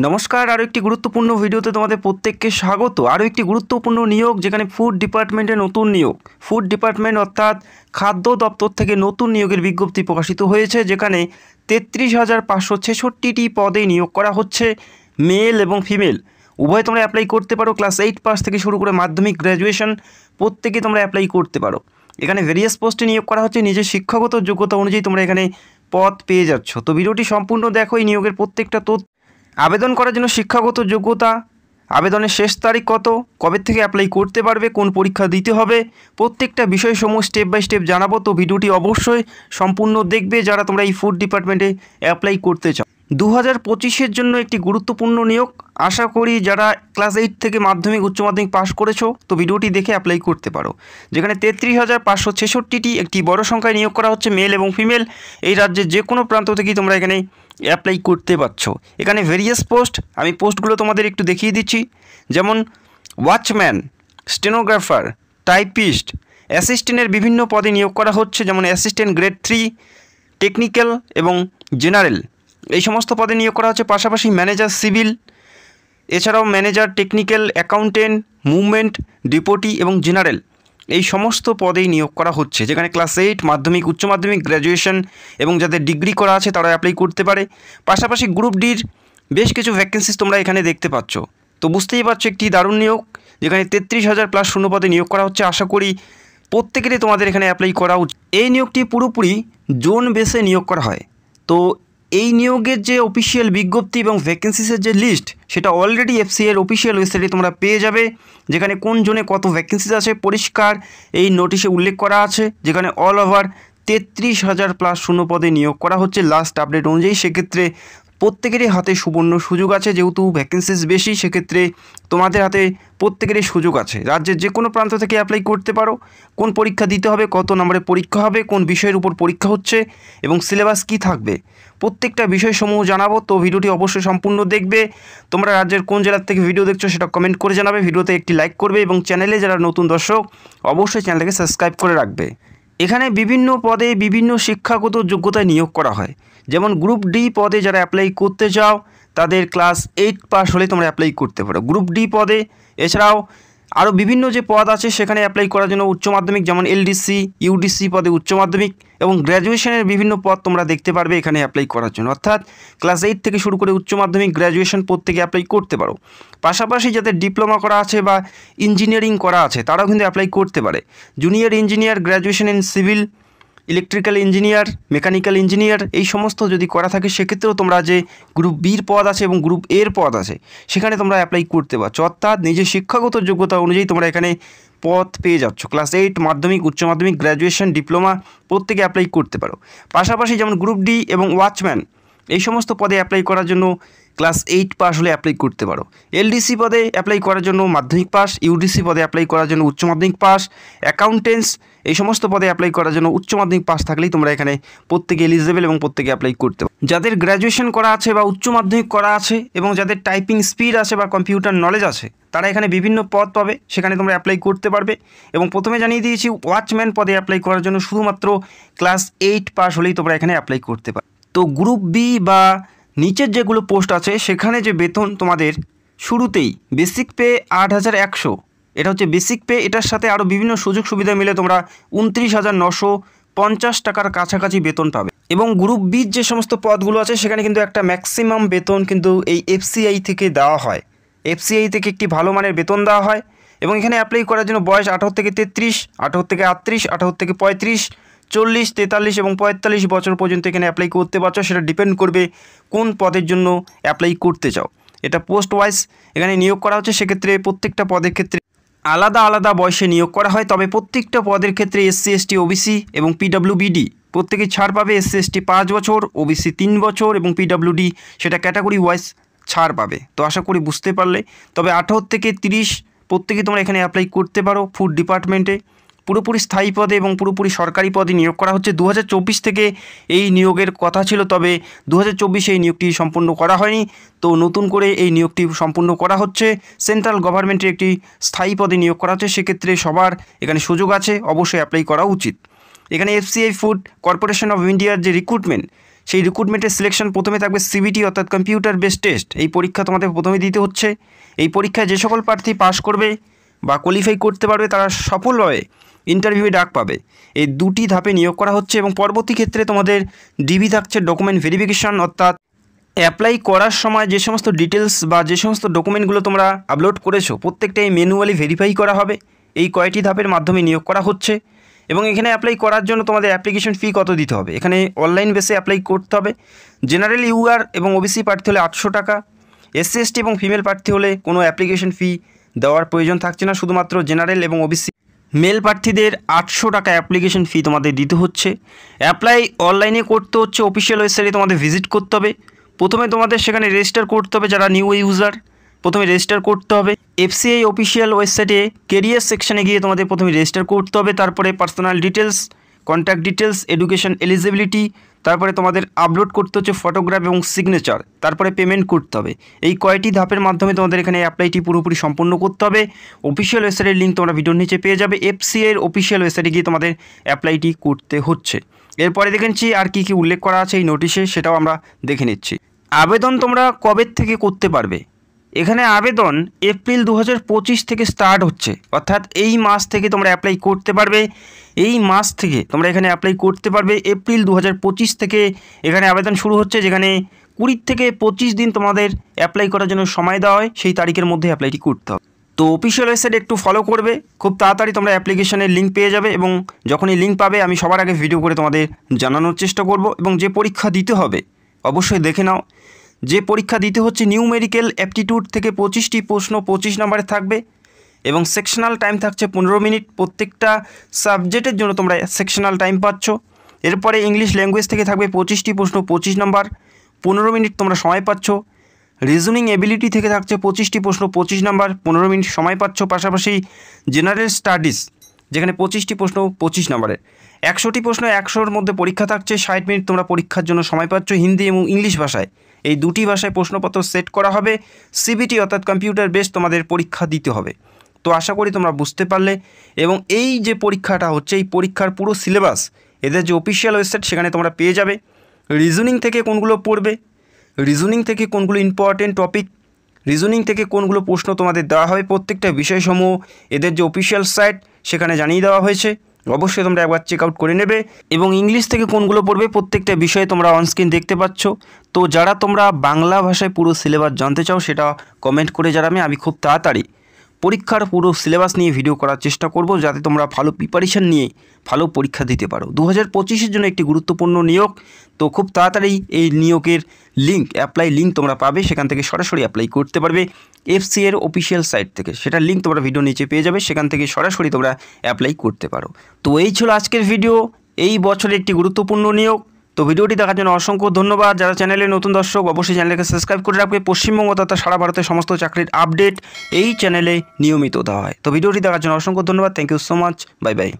নমস্কার, আরও একটি গুরুত্বপূর্ণ ভিডিওতে তোমাদের প্রত্যেককে স্বাগত। আরও একটি গুরুত্বপূর্ণ নিয়োগ, যেখানে ফুড ডিপার্টমেন্টে নতুন নিয়োগ। ফুড ডিপার্টমেন্ট অর্থাৎ খাদ্য দপ্তর থেকে নতুন নিয়োগের বিজ্ঞপ্তি প্রকাশিত হয়েছে, যেখানে 33,566টি পদে নিয়োগ করা হচ্ছে। মেল এবং ফিমেল উভয় তোমরা অ্যাপ্লাই করতে পারো। ক্লাস 8 পাস থেকে শুরু করে মাধ্যমিক, গ্র্যাজুয়েশন প্রত্যেকে তোমরা অ্যাপ্লাই করতে পারো। এখানে ভেরিয়াস পোস্টে নিয়োগ করা হচ্ছে। নিজের শিক্ষাগত যোগ্যতা অনুযায়ী তোমরা এখানে পদ পেয়ে যাচ্ছ। তো ভিডিওটি সম্পূর্ণ দেখো। এই নিয়োগের প্রত্যেকটা তথ্য, আবেদন করার জন্য শিক্ষাগত যোগ্যতা, আবেদনের শেষ তারিখ কত, কবে থেকে অ্যাপ্লাই করতে পারবে, কোন পরীক্ষা দিতে হবে, প্রত্যেকটা বিষয়সমূহ স্টেপ বাই স্টেপ জানাবো। তো ভিডিওটি অবশ্যই সম্পূর্ণ দেখবে যারা তোমরা এই ফুড ডিপার্টমেন্টে অ্যাপ্লাই করতে চাও। 2025-এর জন্য একটি গুরুত্বপূর্ণ নিয়োগ। আশা করি যারা ক্লাস 8 থেকে মাধ্যমিক, উচ্চ মাধ্যমিক পাস করেছো, তো ভিডিওটি দেখে অ্যাপ্লাই করতে পারো। যেখানে 33,566টি একটি বড় সংখ্যায় নিয়োগ করা হচ্ছে, মেল এবং ফিমেল। এই রাজ্যের যে কোনো প্রান্ত থেকেই তোমরা এখানে অ্যাপ্লাই করতে পারছো। এখানে ভেরিয়াস পোস্ট, আমি পোস্টগুলো তোমাদের একটু দেখিয়ে দিচ্ছি। যেমন ওয়াচম্যান, স্টেনোগ্রাফার, টাইপিস্ট, অ্যাসিস্ট্যান্টের বিভিন্ন পদে নিয়োগ করা হচ্ছে। যেমন অ্যাসিস্ট্যান্ট গ্রেড 3, টেকনিক্যাল এবং জেনারেল, এই সমস্ত পদে নিয়োগ করা হচ্ছে। পাশাপাশি ম্যানেজার সিভিল, এছাড়াও ম্যানেজার টেকনিক্যাল, অ্যাকাউন্টেন্ট, মুভমেন্ট, ডিপোটি এবং জেনারেল, এই সমস্ত পদেই নিয়োগ করা হচ্ছে। যেখানে ক্লাস 8, মাধ্যমিক, উচ্চ মাধ্যমিক, গ্র্যাজুয়েশন এবং যাদের ডিগ্রি করা আছে তারা অ্যাপ্লাই করতে পারে। পাশাপাশি গ্রুপ ডির বেশ কিছু ভ্যাকেন্সিস তোমরা এখানে দেখতে পাচ্ছ। তো বুঝতেই পারছো একটি দারুণ নিয়োগ, যেখানে 33,000 প্লাস শূন্য পদে নিয়োগ করা হচ্ছে। আশা করি প্রত্যেকেরই তোমাদের এখানে অ্যাপ্লাই করা উচিত। এই নিয়োগটি পুরোপুরি জোন বেসে নিয়োগ করা হয়। তো এই নিয়োগের যে অফিসিয়াল বিজ্ঞপ্তি এবং ভ্যাকেন্সিসের যে লিস্ট, সেটা অলরেডি এফসিএর অফিসিয়াল ওয়েবসাইটে তোমরা পেয়ে যাবে। যেখানে কোন জোনে কত ভ্যাকেন্সিস আছে পরিষ্কার এই নোটিশে উল্লেখ করা আছে। যেখানে অল ওভার 33,000 প্লাস শূন্য পদে নিয়োগ করা হচ্ছে লাস্ট আপডেট অনুযায়ী। সেক্ষেত্রে প্রত্যেকেরই হাতে সুবর্ণ সুযোগ আছে। যেহেতু ভ্যাকেন্সিস বেশি, সেক্ষেত্রে তোমাদের হাতে প্রত্যেকেরই সুযোগ আছে। রাজ্যের যে কোনো প্রান্ত থেকে অ্যাপ্লাই করতে পারো। কোন পরীক্ষা দিতে হবে, কত নম্বরের পরীক্ষা হবে, কোন বিষয়ের উপর পরীক্ষা হচ্ছে এবং সিলেবাস কী থাকবে, প্রত্যেকটা বিষয়সমূহ জানাবো। তো ভিডিওটি অবশ্যই সম্পূর্ণ দেখবে। তোমরা রাজ্যের কোন জেলার থেকে ভিডিও দেখছো সেটা কমেন্ট করে জানাবে। ভিডিওতে একটি লাইক করবে এবং চ্যানেলে যারা নতুন দর্শক অবশ্যই চ্যানেলটাকে সাবস্ক্রাইব করে রাখবে। এখানে বিভিন্ন পদে বিভিন্ন শিক্ষাগত যোগ্যতায় নিয়োগ করা হয়। যেমন গ্রুপ ডি পদে যারা অ্যাপ্লাই করতে চাও তাদের ক্লাস 8 পাস হলে তোমরা অ্যাপ্লাই করতে পারো গ্রুপ ডি পদে। এছাড়াও আরও বিভিন্ন যে পদ আছে সেখানে অ্যাপ্লাই করার জন্য উচ্চ মাধ্যমিক, যেমন এলডিসি, ইউডিসি পদে উচ্চ মাধ্যমিক এবং গ্র্যাজুয়েশনের বিভিন্ন পদ তোমরা দেখতে পারবে এখানে অ্যাপ্লাই করার জন্য। অর্থাৎ ক্লাস 8 থেকে শুরু করে উচ্চ মাধ্যমিক, গ্র্যাজুয়েশন প্রত্যেকে অ্যাপ্লাই করতে পারো। পাশাপাশি যাদের ডিপ্লোমা করা আছে বা ইঞ্জিনিয়ারিং করা আছে তারাও কিন্তু অ্যাপ্লাই করতে পারে। Junior engineer, graduation in civil, electrical engineer, mechanical engineer, এই সমস্ত যদি করা থাকে সেক্ষেত্রেও তোমরা যে গ্রুপ বির পদ আছে এবং গ্রুপ এর পদ আছে সেখানে তোমরা অ্যাপ্লাই করতে পারছো। অর্থাৎ নিজের শিক্ষাগত যোগ্যতা অনুযায়ী তোমরা এখানে পদ পেয়ে যাচ্ছ। ক্লাস 8, মাধ্যমিক, উচ্চ মাধ্যমিক, গ্র্যাজুয়েশন, ডিপ্লোমা প্রত্যেকে অ্যাপ্লাই করতে পারো। পাশাপাশি যেমন গ্রুপ ডি এবং ওয়াচম্যান, এই সমস্ত পদে অ্যাপ্লাই করার জন্য ক্লাস 8 পাস হলে অ্যাপ্লাই করতে পারো। এলডিসি পদে অ্যাপ্লাই করার জন্য মাধ্যমিক পাস, ইউডিসি পদে অ্যাপ্লাই করার জন্য উচ্চ মাধ্যমিক পাস, অ্যাকাউন্টেন্টস, এই সমস্ত পদে অ্যাপ্লাই করার জন্য উচ্চ মাধ্যমিক পাস থাকলেই তোমরা এখানে প্রত্যেকে এলিজিবল এবং প্রত্যেকে অ্যাপ্লাই করতে পারো। যাদের গ্র্যাজুয়েশন করা আছে বা উচ্চ মাধ্যমিক করা আছে এবং যাদের টাইপিং স্পিড আছে বা কম্পিউটার নলেজ আছে তারা এখানে বিভিন্ন পদ পাবে, সেখানে তোমরা অ্যাপ্লাই করতে পারবে। এবং প্রথমে জানিয়ে দিয়েছি ওয়াচম্যান পদে অ্যাপ্লাই করার জন্য শুধুমাত্র ক্লাস 8 পাস হলেই তোমরা এখানে অ্যাপ্লাই করতে পারো। তো গ্রুপ বি বা নিচের যেগুলো পোস্ট আছে সেখানে যে বেতন তোমাদের শুরুতেই বেসিক পে 8,100, এটা হচ্ছে বেসিক পে। এটার সাথে আরও বিভিন্ন সুযোগ সুবিধা মিলে তোমরা 29,950 টাকার কাছাকাছি বেতন পাবে। এবং গ্রুপ বির যে সমস্ত পদগুলো আছে সেখানে কিন্তু একটা ম্যাক্সিমাম বেতন কিন্তু এই এফসিআই থেকে দেওয়া হয়। এফসিআই থেকে একটি ভালো মানের বেতন দেওয়া হয়। এবং এখানে অ্যাপ্লাই করার জন্য বয়স 18 থেকে 33, 18 থেকে 38, 18 থেকে 35, 40, 43 এবং 45 বছর পর্যন্ত এখানে অ্যাপ্লাই করতে পারছো। সেটা ডিপেন্ড করবে কোন পদের জন্য অ্যাপ্লাই করতে চাও। এটা পোস্ট ওয়াইজ এখানে নিয়োগ করা হচ্ছে। সেক্ষেত্রে প্রত্যেকটা পদের ক্ষেত্রে আলাদা আলাদা বয়সে নিয়োগ করা হয়। তবে প্রত্যেকটা পদের ক্ষেত্রে এসসি, এসটি, ওবিসি এবং পিডব্লিউবিডি প্রত্যেকে ছাড় পাবে। এসসি এসটি 5 বছর, ওবিসি 3 বছর এবং পিডব্লিউডি সেটা ক্যাটাগরি ওয়াইজ ছাড় পাবে। তো আশা করি বুঝতে পারলে। তবে 18 থেকে 30 প্রত্যেকে তোমরা এখানে অ্যাপ্লাই করতে পারো ফুড ডিপার্টমেন্টে। পুরোপুরি স্থায়ী পদে এবং পুরোপুরি সরকারি পদে নিয়োগ করা হচ্ছে। 2024 থেকে এই নিয়োগের কথা ছিল, তবে 2024 এই নিয়োগটি সম্পূর্ণ করা হয়নি। তো নতুন করে এই নিয়োগটি সম্পূর্ণ করা হচ্ছে। সেন্ট্রাল গভর্নমেন্টের একটি স্থায়ী পদে নিয়োগ করা হচ্ছে। সেক্ষেত্রে সবার এখানে সুযোগ আছে, অবশ্যই অ্যাপ্লাই করা উচিত। এখানে এফসিআই ফুড কর্পোরেশন অফ ইন্ডিয়ার যে রিক্রুটমেন্ট সেই রিক্রুটমেন্টের সিলেকশন প্রথমে থাকবে সিবিটি অর্থাৎ কম্পিউটার বেসড টেস্ট। এই পরীক্ষা তোমাদের প্রথমে দিতে হচ্ছে। এই পরীক্ষায় যে সকল প্রার্থী পাস করবে বা কোয়ালিফাই করতে পারবে তারা সফলভাবে ইন্টারভিউয়ে ডাক পাবে। এই দুটি ধাপে নিয়োগ করা হচ্ছে এবং পরবর্তী ক্ষেত্রে তোমাদের ডিবি থাকছে ডকুমেন্ট ভেরিফিকেশন, অর্থাৎ অ্যাপ্লাই করার সময় যে সমস্ত ডিটেলস বা যে সমস্ত ডকুমেন্টগুলো তোমরা আপলোড করেছো প্রত্যেকটাই ম্যানুয়ালি ভেরিফাই করা হবে। এই কয়টি ধাপের মাধ্যমে নিয়োগ করা হচ্ছে এবং এখানে অ্যাপ্লাই করার জন্য তোমাদের অ্যাপ্লিকেশন ফি কত দিতে হবে, এখানে অনলাইন বেসে অ্যাপ্লাই করতে হবে। জেনারেল ইউআর এবং ওবিসি প্রার্থী হলে 800 টাকা, এসসি এসটি এবং ফিমেল প্রার্থী হলে কোনো অ্যাপ্লিকেশন ফি দেওয়ার প্রয়োজন থাকছে না, শুধুমাত্র জেনারেল এবং ওবিসি মেল প্রার্থীদের 800 টাকা অ্যাপ্লিকেশন ফি তোমাদের দিতে হচ্ছে। অ্যাপ্লাই অনলাইনে করতে হচ্ছে, অফিসিয়াল ওয়েবসাইটে তোমাদের ভিজিট করতে হবে। প্রথমে তোমাদের সেখানে রেজিস্টার করতে হবে, যারা নিউ ইউজার প্রথমে রেজিস্টার করতে হবে। এফসিআই অফিসিয়াল ওয়েবসাইটে কেরিয়ার সেকশনে গিয়ে তোমাদের প্রথমে রেজিস্টার করতে হবে, তারপরে personal details, contact details, education eligibility, তারপরে তোমাদের আপলোড করতে হচ্ছে ফটোগ্রাফ এবং সিগনেচার, তারপরে পেমেন্ট করতে হবে। এই কয়টি ধাপের মাধ্যমে তোমাদের এখানে অ্যাপ্লাইটি পুরোপুরি সম্পন্ন করতে হবে। অফিসিয়াল ওয়েবসাইটের লিঙ্ক তোমরা ভিডিওর নিচে পেয়ে যাবে। এফসিআইয়ের অফিসিয়াল ওয়েবসাইটে গিয়ে তোমাদের অ্যাপ্লাইটি করতে হচ্ছে। এরপরে দেখে নিচ্ছি আর কী কী উল্লেখ করা আছে এই নোটিশে, সেটাও আমরা দেখে নিচ্ছি। আবেদন তোমরা কবে থেকে করতে পারবে? এখানে আবেদন এপ্রিল 2025 থেকে স্টার্ট হচ্ছে, অর্থাৎ এই মাস থেকে তোমরা অ্যাপ্লাই করতে পারবে। এই মাস থেকে তোমরা এখানে অ্যাপ্লাই করতে পারবে। এপ্রিল 2025 থেকে এখানে আবেদন শুরু হচ্ছে, যেখানে 20 থেকে 25 দিন তোমাদের অ্যাপ্লাই করার জন্য সময় দেওয়া হয়, সেই তারিখের মধ্যে অ্যাপ্লাইটি করতে হবে। তো অফিসিয়াল ওয়েবসাইট একটু ফলো করবে, খুব তাড়াতাড়ি তোমরা অ্যাপ্লিকেশনের লিঙ্ক পেয়ে যাবে এবং যখনই লিঙ্ক পাবে আমি সবার আগে ভিডিও করে তোমাদের জানানোর চেষ্টা করব। এবং যে পরীক্ষা দিতে হবে অবশ্যই দেখে নাও। যে পরীক্ষা দিতে হচ্ছে নিউমেরিক্যাল অ্যাপটিটিউড থেকে 25টি প্রশ্ন 25 নম্বরে থাকবে এবং সেকশনাল টাইম থাকছে 15 মিনিট। প্রত্যেকটা সাবজেক্টের জন্য তোমরা সেকশনাল টাইম পাচ্ছ। এরপরে ইংলিশ ল্যাঙ্গুয়েজ থেকে থাকবে 25টি প্রশ্ন 25 নম্বর, 15 মিনিট তোমরা সময় পাচ্ছ। রিজনিং এবিলিটি থেকে থাকছে 25টি প্রশ্ন 25 নম্বর, 15 মিনিট সময় পাচ্ছ। পাশাপাশি জেনারেল স্টাডিজ যেখানে 25টি প্রশ্ন 25 নম্বরের, 100টি প্রশ্ন 100-র মধ্যে পরীক্ষা থাকছে, 60 মিনিট তোমরা পরীক্ষার জন্য সময় পাচ্ছ। হিন্দি এবং ইংলিশ ভাষায়, এই দুটি ভাষায় প্রশ্নপত্র সেট করা হবে। সিবিটি অর্থাৎ কম্পিউটার বেস তোমাদের পরীক্ষা দিতে হবে। তো আশা করি তোমরা বুঝতে পারলে। এবং এই যে পরীক্ষাটা হচ্ছে এই পরীক্ষার পুরো সিলেবাস এদের যে অফিসিয়াল ওয়েবসাইট সেখানে তোমরা পেয়ে যাবে। রিজনিং থেকে কোনগুলো পড়বে, রিজনিং থেকে কোনগুলো ইম্পর্টেন্ট টপিক, রিজনিং থেকে কোনগুলো প্রশ্ন তোমাদের দেওয়া হবে, প্রত্যেকটা বিষয়সমূহ এদের যে অফিসিয়াল সাইট সেখানে জানিয়ে দেওয়া হয়েছে। অবশ্যই তোমরা একবার চেক আউট করে নেবে। এবং ইংলিশ থেকে কোনগুলো পড়বে প্রত্যেকটা বিষয়ে তোমরা অনস্ক্রিন দেখতে পাচ্ছ। তো যারা তোমরা বাংলা ভাষায় পুরো সিলেবাস জানতে চাও সেটা কমেন্ট করে জানাবে। আমি খুব তাড়াতাড়ি পরীক্ষার পুরো সিলেবাস নিয়ে ভিডিও করার চেষ্টা করব, যাতে তোমরা ভালো প্রিপারেশান নিয়ে ভালো পরীক্ষা দিতে পারো। 2025-এর জন্য একটি গুরুত্বপূর্ণ নিয়োগ। তো খুব তাড়াতাড়ি এই নিয়োগের লিঙ্ক, অ্যাপ্লাই লিঙ্ক তোমরা পাবে, সেখান থেকে সরাসরি অ্যাপ্লাই করতে পারবে এফসিআইয়ের অফিসিয়াল সাইট থেকে। সেটার লিঙ্ক তোমরা ভিডিও নিচে পেয়ে যাবে, সেখান থেকে সরাসরি তোমরা অ্যাপ্লাই করতে পারো। তো এই ছিল আজকের ভিডিও, এই বছরের একটি গুরুত্বপূর্ণ নিয়োগ। তো ভিডিওটি দেখার জন্য অসংখ্য ধন্যবাদ। যারা চ্যানেলে নতুন দর্শক অবশ্যই চ্যানেলকে সাবস্ক্রাইব করে রাখবে। পশ্চিমবঙ্গ তথা সারা ভারতের সমস্ত চাকরির আপডেট এই চ্যানেলে নিয়মিত দেওয়া হয়। তো ভিডিওটি দেখার জন্য অসংখ্য ধন্যবাদ। Thank you so much. Bye by.